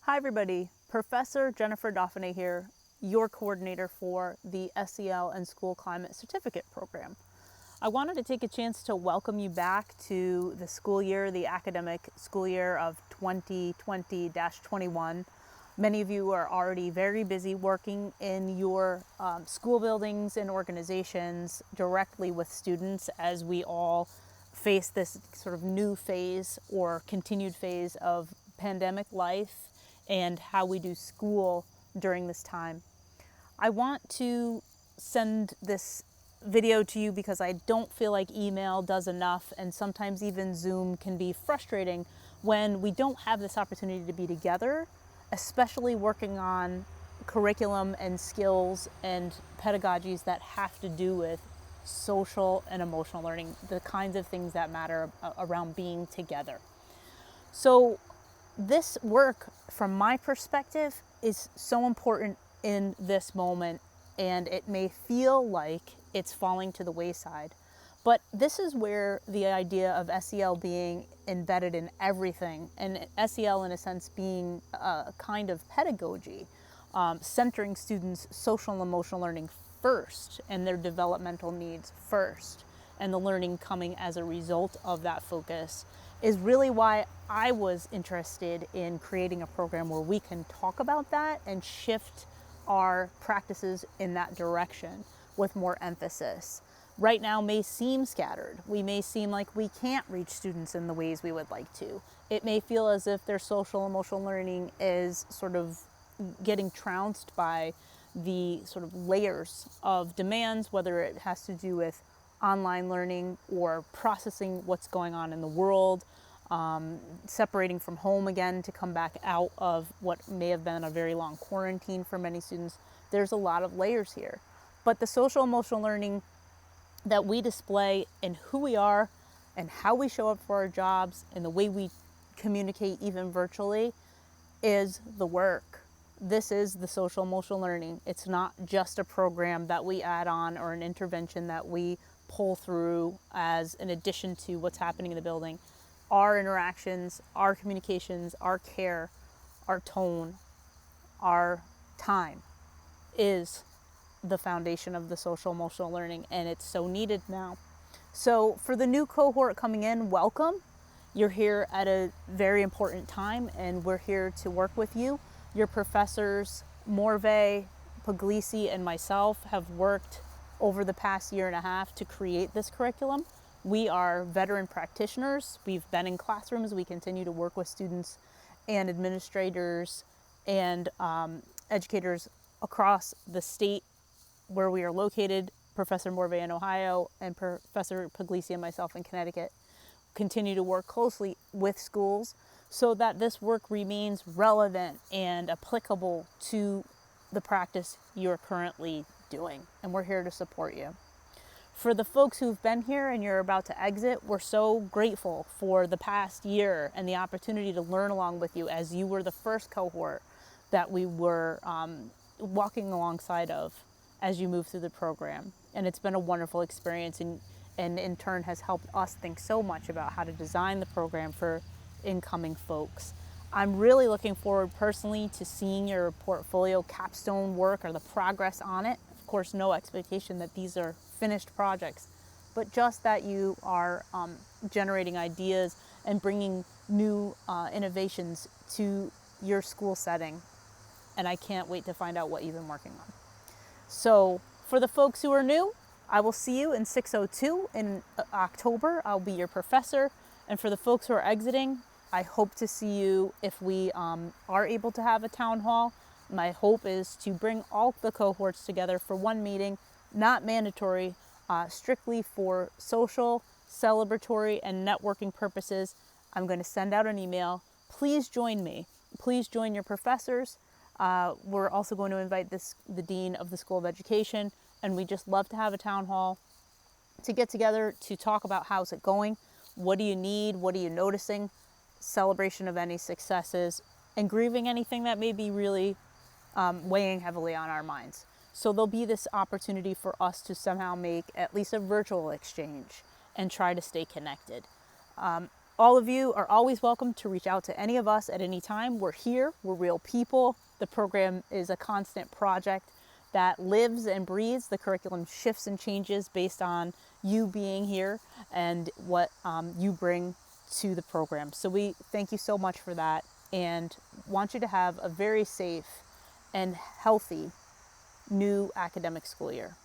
Hi everybody, Professor Jennifer Dauphinais here, your coordinator for the SEL and School Climate Certificate Program. I wanted to take a chance to welcome you back to the school year, the academic school year of 2020-21. Many of you are already very busy working in your school buildings and organizations directly with students as we all face this sort of new phase or continued phase of pandemic life and how we do school during this time. I want to send this video to you because I don't feel like email does enough, and sometimes even Zoom can be frustrating when we don't have this opportunity to be together, especially working on curriculum and skills and pedagogies that have to do with social and emotional learning, the kinds of things that matter around being together. So this work, from my perspective, is so important in this moment, and it may feel like it's falling to the wayside. But this is where the idea of SEL being embedded in everything, and SEL in a sense being a kind of pedagogy, centering students' social and emotional learning first and their developmental needs first, and the learning coming as a result of that focus, is really why I was interested in creating a program where we can talk about that and shift our practices in that direction with more emphasis. Right now may seem scattered. We may seem like we can't reach students in the ways we would like to. It may feel as if their social emotional learning is sort of getting trounced by the sort of layers of demands, whether it has to do with online learning or processing what's going on in the world, separating from home again to come back out of what may have been a very long quarantine for many students. There's a lot of layers here. But the social emotional learning that we display in who we are and how we show up for our jobs and the way we communicate even virtually is the work. This is the social emotional learning. It's not just a program that we add on or an intervention that we pull through as an addition to what's happening in the building. Our interactions, our communications, our care, our tone, our time is the foundation of the social emotional learning, and it's so needed now. So for the new cohort coming in, welcome. You're here at a very important time, and we're here to work with you. Your professors, Morve, Puglisi, and myself have worked over the past year and a half to create this curriculum. We are veteran practitioners. We've been in classrooms. We continue to work with students and administrators and educators across the state where we are located. Professor Morve in Ohio and Professor Puglisi and myself in Connecticut continue to work closely with schools so that this work remains relevant and applicable to the practice you're currently doing. And we're here to support you. For the folks who've been here and you're about to exit, we're so grateful for the past year and the opportunity to learn along with you, as you were the first cohort that we were walking alongside of as you move through the program. And it's been a wonderful experience, and in turn has helped us think so much about how to design the program for incoming folks. I'm really looking forward personally to seeing your portfolio capstone work or the progress on it. Of course, no expectation that these are finished projects, but just that you are generating ideas and bringing new innovations to your school setting. And I can't wait to find out what you've been working on. So for the folks who are new, I will see you in 602 in October. I'll be your professor. And for the folks who are exiting, I hope to see you if we are able to have a town hall. My hope is to bring all the cohorts together for one meeting, not mandatory, strictly for social, celebratory, and networking purposes. I'm going to send out an email. Please join me. Please join your professors. We're also going to invite the Dean of the School of Education, and we just love to have a town hall to get together to talk about how's it going, what do you need, what are you noticing, celebration of any successes, and grieving anything that may be really weighing heavily on our minds. So there'll be this opportunity for us to somehow make at least a virtual exchange and try to stay connected. All of you are always welcome to reach out to any of us at any time. We're here, we're real people. The program is a constant project that lives and breathes. The curriculum shifts and changes based on you being here and what you bring to the program. So we thank you so much for that and want you to have a very safe and healthy new academic school year.